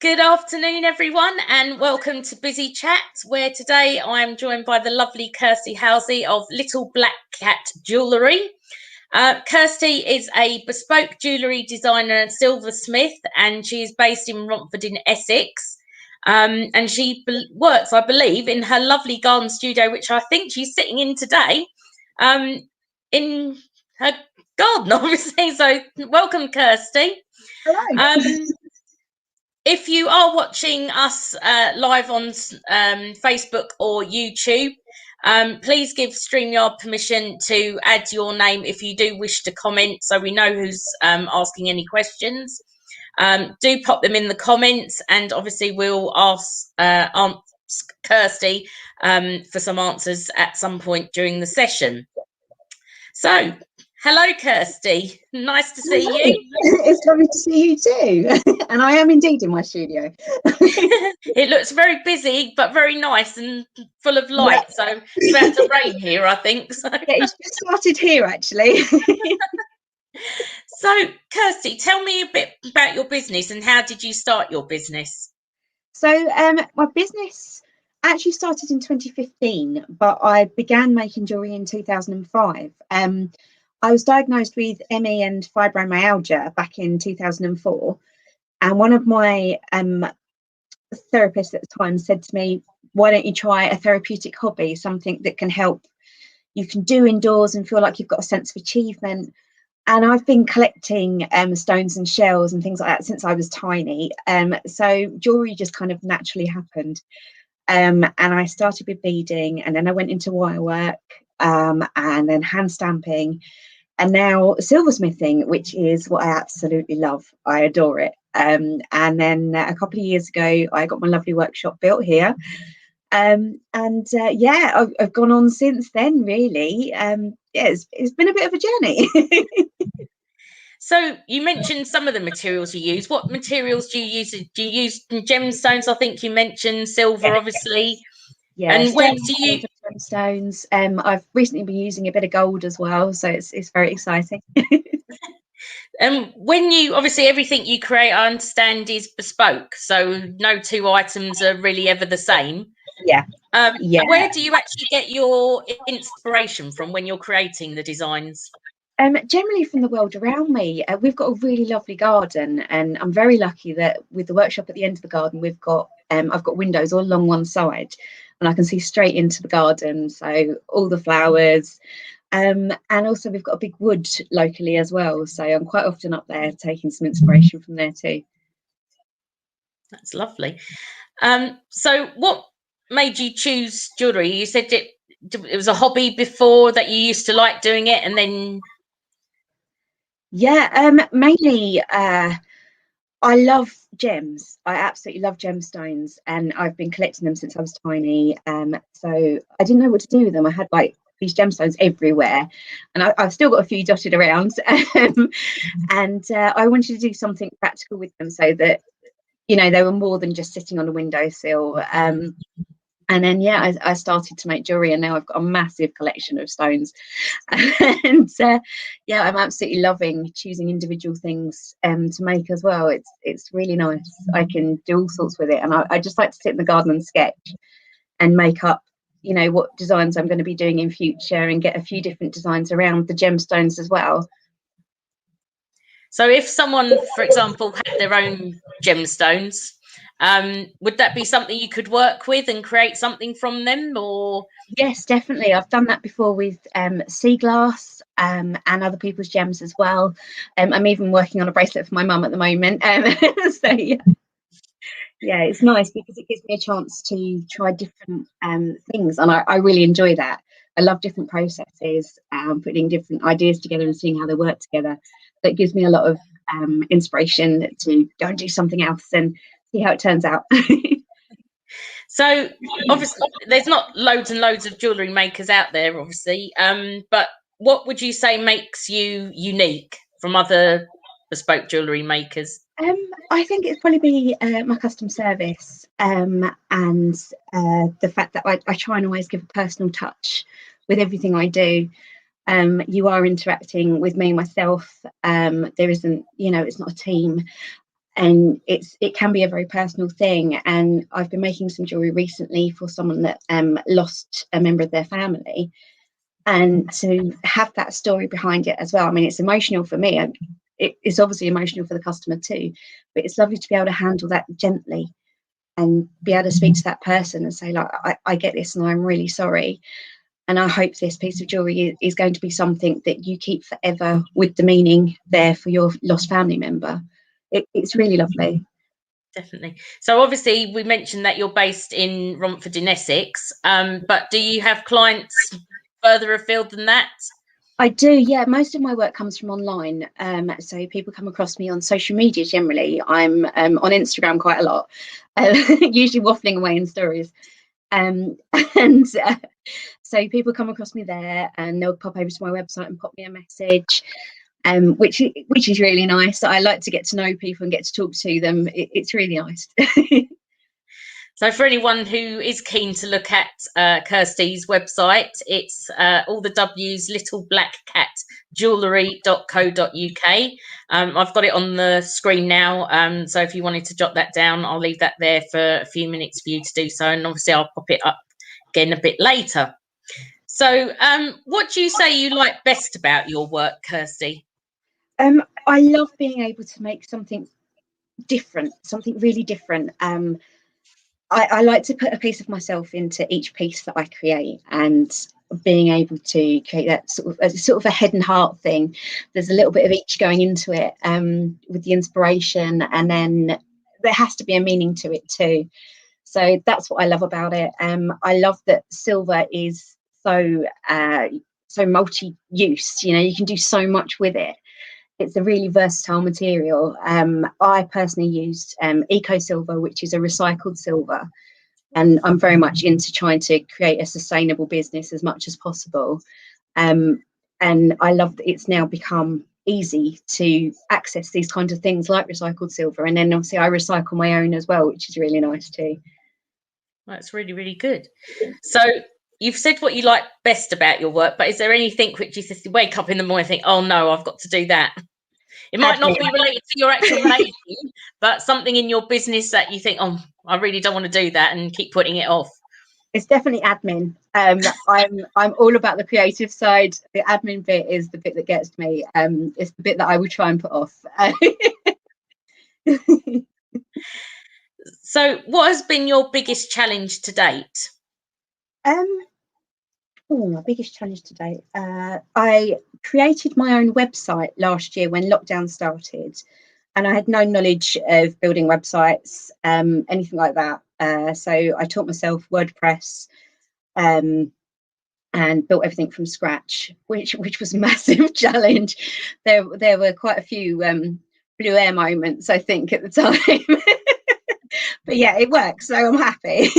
Good afternoon, everyone, and welcome to Biz'ee Chat, where today I am joined by the lovely Kirsty Halsey of Little Black Cat Jewellery. Kirsty is a bespoke jewellery designer and silversmith, and she is based in Romford in Essex. And she works, I believe, in her lovely garden studio, which I think she's sitting in today, in her garden, obviously. So welcome, Kirsty. Hello. If you are watching us live on Facebook or YouTube, please give StreamYard permission to add your name if you do wish to comment, so we know who's asking any questions. Do pop them in the comments, and obviously we'll ask Kirsty for some answers at some point during the session. So, hello, Kirsty. Nice to see you. It's lovely to see you too. And I am indeed in my studio. It looks very busy, but very nice and full of light. Yeah. So it's about to rain here, I think. So. Yeah, it's just started here, actually. So, Kirsty, tell me a bit about your business and how did you start your business? So my business actually started in 2015, but I began making jewellery in 2005. I was diagnosed with ME and fibromyalgia back in 2004. And one of my therapists at the time said to me, why don't you try a therapeutic hobby, something that can help you can do indoors and feel like you've got a sense of achievement. And I've been collecting stones and shells and things like that since I was tiny. So jewellery just kind of naturally happened. And I started with beading, and then I went into wire work, and then hand stamping, and now silversmithing, which is what I absolutely love. I adore it. And then a couple of years ago, I got my lovely workshop built here. Yeah, I've gone on since then, really. Yeah, it's been a bit of a journey. So you mentioned some of the materials you use. What materials do you use? Do you use gemstones? I think you mentioned silver, obviously. Yeah, and where do you gemstones? I've recently been using a bit of gold as well, so it's very exciting. When you obviously everything you create, I understand, is bespoke, so no two items are really ever the same. Yeah. Yeah. Where do you actually get your inspiration from when you're creating the designs? Generally from the world around me. We've got a really lovely garden, and I'm very lucky that with the workshop at the end of the garden, we've got I've got windows all along one side, and I can see straight into the garden, so all the flowers. And also we've got a big wood locally as well, so I'm quite often up there taking some inspiration from there too. That's lovely. So what made you choose jewellery? You said it was a hobby before, that you used to like doing it, and then mainly I love gems. I absolutely love gemstones, and I've been collecting them since I was tiny. So I didn't know what to do with them. I had like these gemstones everywhere, and I've still got a few dotted around. And I wanted to do something practical with them, so that they were more than just sitting on a windowsill. And then I started to make jewellery, and now I've got a massive collection of stones. And I'm absolutely loving choosing individual things to make as well. It's really nice. I can do all sorts with it, and I just like to sit in the garden and sketch and make up what designs I'm going to be doing in future, and get a few different designs around the gemstones as well. So if someone, for example, had their own gemstones, would that be something you could work with and create something from them? Or yes, definitely. I've done that before with sea glass and other people's gems as well. I'm even working on a bracelet for my mum at the moment. So yeah, it's nice because it gives me a chance to try different things, and I really enjoy that. I love different processes, putting different ideas together and seeing how they work together. That gives me a lot of inspiration to go and do something else and see how it turns out. So obviously there's not loads and loads of jewellery makers out there, obviously, but what would you say makes you unique from other bespoke jewellery makers? I think it'd probably be my custom service, and the fact that I try and always give a personal touch with everything I do. You are interacting with me myself. There isn't, it's not a team. and it can be a very personal thing. And I've been making some jewelry recently for someone that lost a member of their family, and to have that story behind it as well. I mean, it's emotional for me. It's obviously emotional for the customer too, but it's lovely to be able to handle that gently and be able to speak to that person and say, like, I get this and I'm really sorry. And I hope this piece of jewelry is going to be something that you keep forever, with the meaning there for your lost family member. It's really lovely. Definitely. So obviously we mentioned that you're based in Romford in Essex, but do you have clients further afield than that? I do, yeah. Most of my work comes from online. So people come across me on social media generally. I'm on Instagram quite a lot, usually waffling away in stories. And so people come across me there, and they'll pop over to my website and pop me a message, which is really nice. I like to get to know people and get to talk to them. It's really nice. So for anyone who is keen to look at Kirsty's website, it's all the W's, Little Black Cat Jewellery.co.uk. I've got it on the screen now, so if you wanted to jot that down, I'll leave that there for a few minutes for you to do so, and obviously I'll pop it up again a bit later. So what do you say you like best about your work, Kirsty? I love being able to make something different, something really different. I like to put a piece of myself into each piece that I create, and being able to create that sort of a head and heart thing. There's a little bit of each going into it, with the inspiration, and then there has to be a meaning to it too. So that's what I love about it. I love that silver is so multi-use. You know, you can do so much with it. It's a really versatile material. I personally used eco silver, which is a recycled silver, and I'm very much into trying to create a sustainable business as much as possible. And I love that it's now become easy to access these kinds of things like recycled silver, and then obviously I recycle my own as well, which is really nice too. That's really, really good. So you've said what you like best about your work, but is there anything which you just wake up in the morning and think, oh no, I've got to do that? It might not be related to your actual making, but something in your business that you think, oh, I really don't want to do that, and keep putting it off. It's definitely admin. I'm all about the creative side. The admin bit is the bit that gets me. It's the bit that I would try and put off. So what has been your biggest challenge to date? My biggest challenge to date. I created my own website last year when lockdown started, and I had no knowledge of building websites, anything like that. So I taught myself WordPress, and built everything from scratch, which was a massive challenge. There were quite a few blue air moments, I think, at the time. But yeah, it works, so I'm happy.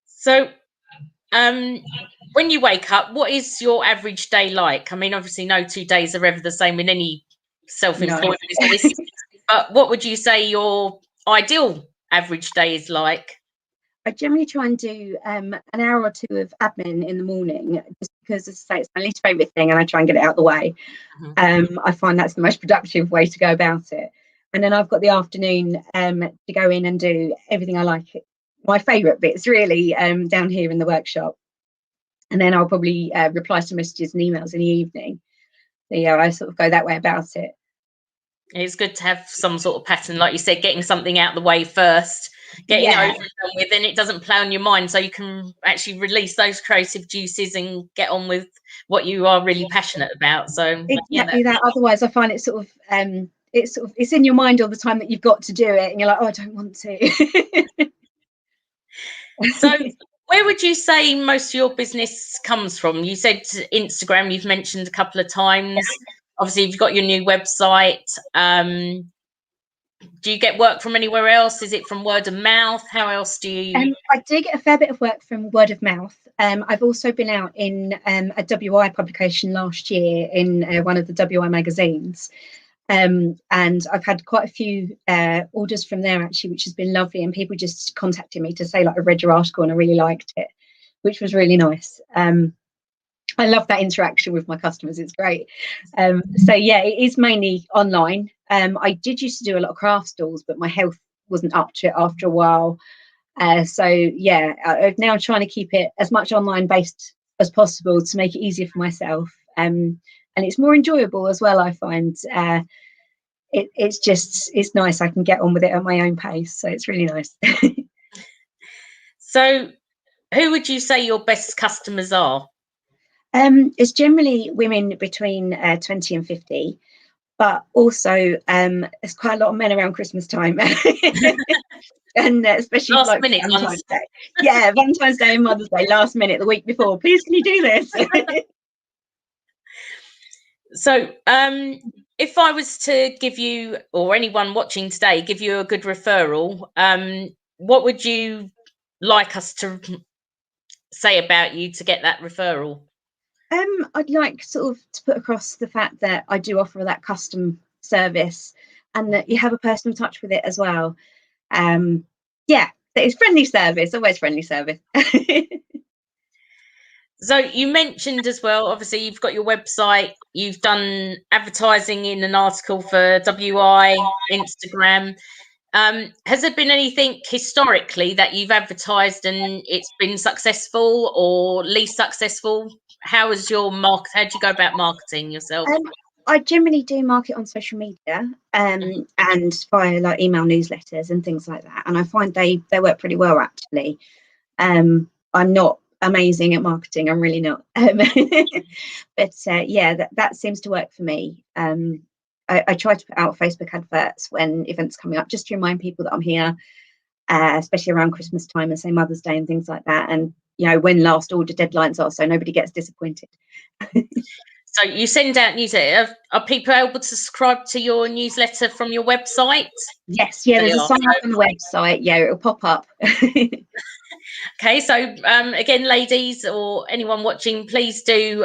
So when you wake up, what is your average day like? I mean, obviously no 2 days are ever the same in any self-employed business, but what would you say your ideal average day is like? I generally try and do an hour or two of admin in the morning, just because, as I say, it's my least favourite thing, and I try and get it out of the way. I find that's the most productive way to go about it. And then I've got the afternoon to go in and do everything I like. My favourite bits really down here in the workshop, and then I'll probably reply to messages and emails in the evening. So yeah, I sort of go that way about it. It's good to have some sort of pattern, like you said, getting something out of the way first, getting it over and done with, and it doesn't play on your mind, so you can actually release those creative juices and get on with what you are really passionate about. So exactly that. Otherwise, I find it's sort of it's in your mind all the time that you've got to do it, and you're like, oh, I don't want to. So where would you say most of your business comes from? You said Instagram, you've mentioned a couple of times. Obviously, you've got your new website. Do you get work from anywhere else? Is it from word of mouth? How else do you? I do get a fair bit of work from word of mouth. I've also been out in a WI publication last year in one of the WI magazines. And I've had quite a few orders from there, actually, which has been lovely. And people just contacted me to say, like, I read your article and I really liked it, which was really nice. I love that interaction with my customers. It's great. So yeah, it is mainly online. I did used to do a lot of craft stalls, but my health wasn't up to it after a while. So yeah, I'm now trying to keep it as much online based as possible to make it easier for myself. And it's more enjoyable as well, I find. It's nice. I can get on with it at my own pace. So it's really nice. So who would you say your best customers are? It's generally women between 20 and 50, but also there's quite a lot of men around Christmas time. And especially Last like minute Valentine's ones. Day. Yeah, Valentine's Day and Mother's Day, last minute, the week before. Please, can you do this? So if I was to give you, or anyone watching today, give you a good referral, what would you like us to say about you to get that referral? I'd like sort of to put across the fact that I do offer that custom service and that you have a personal touch with it as well. Yeah, it's friendly service, always friendly service. So you mentioned as well, obviously you've got your website, you've done advertising in an article for WI, Instagram. Has there been anything historically that you've advertised and it's been successful or least successful? How is your market? How do you go about marketing yourself? I generally do market on social media and via like email newsletters and things like that. And I find they work pretty well, actually. I'm not amazing at marketing. I'm really not. But yeah, that seems to work for me. I try to put out Facebook adverts when events coming up, just to remind people that I'm here, especially around Christmas time and say Mother's Day and things like that. And when last order deadlines are, so nobody gets disappointed. So you send out newsletter. Are people able to subscribe to your newsletter from your website? Yes, yeah, there's a sign up on the website. Yeah, it'll pop up. Okay, so again, ladies or anyone watching, please do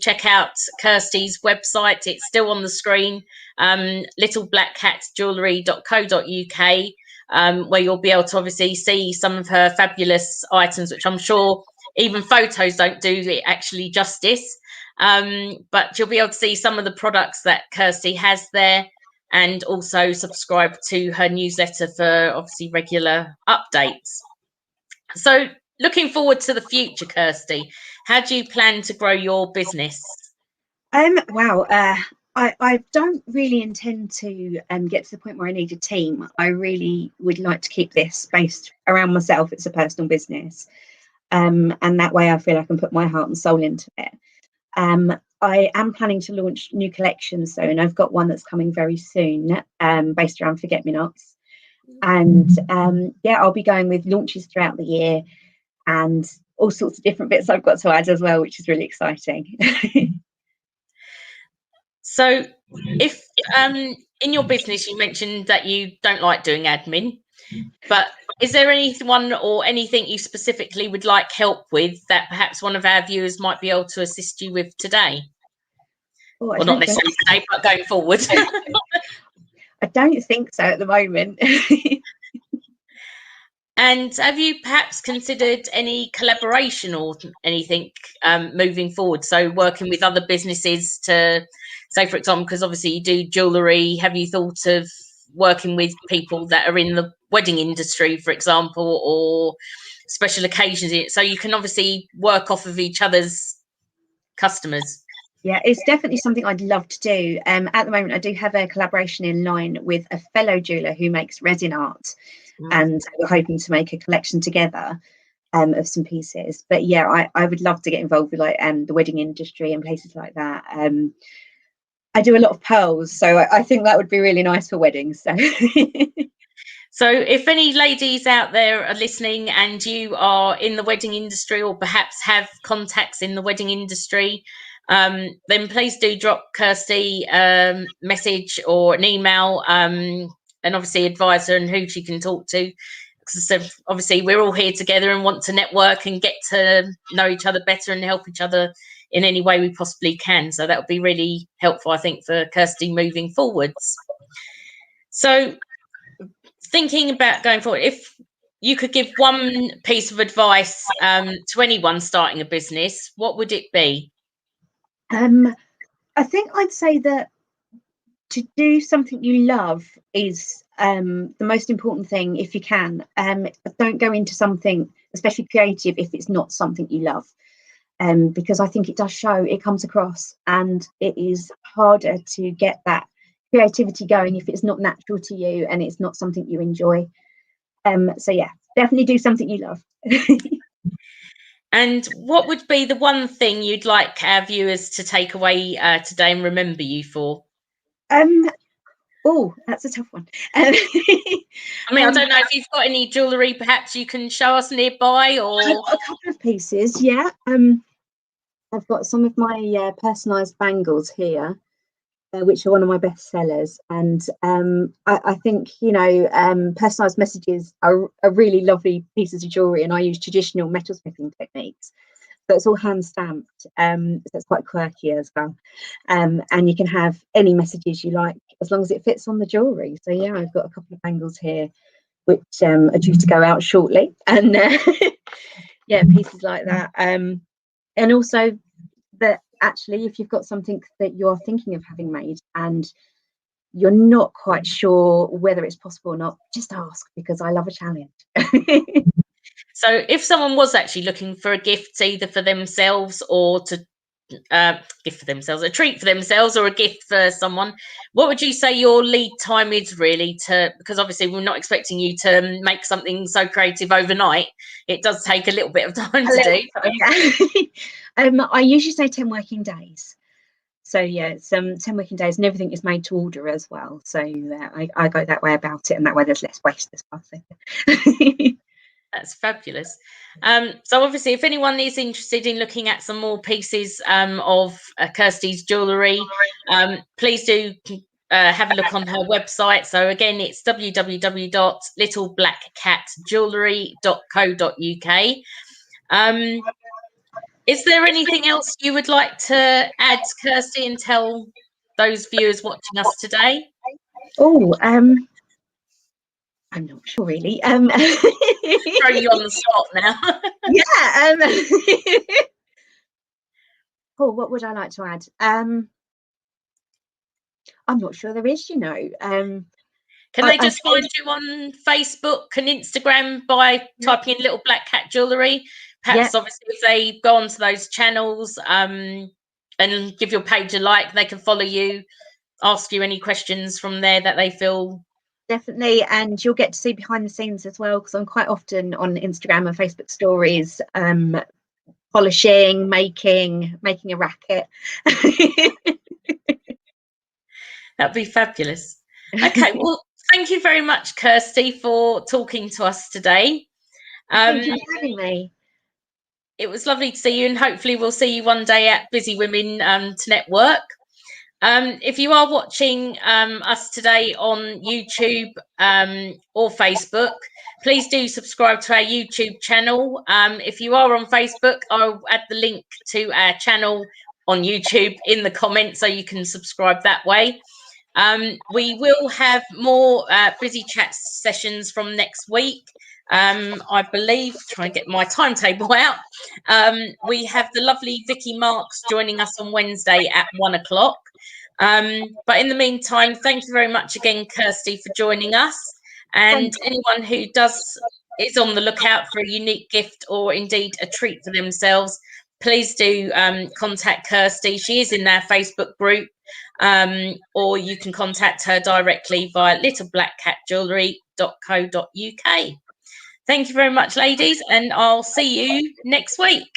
check out Kirsty's website. It's still on the screen, littleblackcatjewellery.co.uk, where you'll be able to obviously see some of her fabulous items, which I'm sure even photos don't do it actually justice. But you'll be able to see some of the products that Kirsty has there, and also subscribe to her newsletter for obviously regular updates. So looking forward to the future, Kirsty, how do you plan to grow your business? Wow. I don't really intend to get to the point where I need a team. I really would like to keep this based around myself. It's a personal business. And that way I feel I can put my heart and soul into it. I am planning to launch new collections soon. I've got one that's coming very soon, based around forget-me-nots. And yeah, I'll be going with launches throughout the year and all sorts of different bits I've got to add as well, which is really exciting. So if in your business you mentioned that you don't like doing admin, but is there anyone or anything you specifically would like help with that perhaps one of our viewers might be able to assist you with today? Well, not necessarily today, but going forward. I don't think so at the moment. And have you perhaps considered any collaboration or anything moving forward? So working with other businesses to, say, for example, because obviously you do jewellery, have you thought of working with people that are in the wedding industry, for example, or special occasions? So you can obviously work off of each other's customers. Yeah, it's definitely something I'd love to do. At the moment, I do have a collaboration in line with a fellow jeweller who makes resin art. And we're hoping to make a collection together of some pieces. But yeah, I would love to get involved with like the wedding industry and places like that. I do a lot of pearls, so I think that would be really nice for weddings. So. So if any ladies out there are listening and you are in the wedding industry or perhaps have contacts in the wedding industry, then please do drop Kirsty a message or an email, and obviously advise her on who she can talk to. So obviously we're all here together and want to network and get to know each other better and help each other in any way we possibly can. So that would be really helpful, I think, for Kirsty moving forwards. So thinking about going forward, if you could give one piece of advice to anyone starting a business, what would it be? I think I'd say that to do something you love is the most important thing if you can. Don't go into something, especially creative, if it's not something you love. Because I think it does show, it comes across, and it is harder to get that creativity going if it's not natural to you and it's not something you enjoy. So yeah, definitely do something you love. And what would be the one thing you'd like our viewers to take away today and remember you for? Oh, that's a tough one. I mean, I don't know if you've got any jewellery perhaps you can show us nearby, or I've got a couple of pieces, yeah. I've got some of my personalised bangles here, which are one of my best sellers. And I think, you know, personalised messages are really lovely pieces of jewellery, and I use traditional metalsmithing techniques. So it's all hand stamped, so it's quite quirky as well. And you can have any messages you like as long as it fits on the jewellery. So yeah, I've got a couple of bangles here which are due to go out shortly, and yeah, pieces like that. And also that actually, if you've got something that you're thinking of having made and you're not quite sure whether it's possible or not, just ask, because I love a challenge. So if someone was actually looking for a gift, either for themselves or to gift for themselves, a treat for themselves or a gift for someone, what would you say your lead time is really because obviously we're not expecting you to make something so creative overnight. It does take a little bit of time to do. I usually say 10 working days. So yeah, it's 10 working days, and everything is made to order as well. So I go that way about it, and that way there's less waste as well. So. That's fabulous. So obviously, if anyone is interested in looking at some more pieces of Kirsty's jewellery, please do have a look on her website. So again, it's www.littleblackcatjewellery.co.uk. Is there anything else you would like to add, Kirsty, and tell those viewers watching us today? Oh, I'm not sure really. Throwing you on the spot now. Yeah. Oh, what would I like to add? I'm not sure there is, you know. Can they just find you on Facebook and Instagram by typing in Little Black Cat Jewellery? Perhaps, obviously, if they go onto those channels and give your page a like, they can follow you, ask you any questions from there that they feel. Definitely, and you'll get to see behind the scenes as well, because I'm quite often on Instagram and Facebook stories, polishing, making a racket. That'd be fabulous. Okay, well, thank you very much, Kirsty, for talking to us today. Thank you for having me. It was lovely to see you, and hopefully we'll see you one day at Biz'ee Women to Network. If you are watching us today on YouTube or Facebook, please do subscribe to our YouTube channel. If you are on Facebook, I'll add the link to our channel on YouTube in the comments so you can subscribe that way. We will have more Biz'ee Chat sessions from next week. I believe, try and get my timetable out. We have the lovely Vicky Marks joining us on Wednesday at 1 o'clock. But in the meantime, thank you very much again, Kirsty, for joining us. And anyone who is on the lookout for a unique gift or indeed a treat for themselves, please do contact Kirsty. She is in our Facebook group, or you can contact her directly via littleblackcatjewellery.co.uk. Thank you very much, ladies, and I'll see you next week.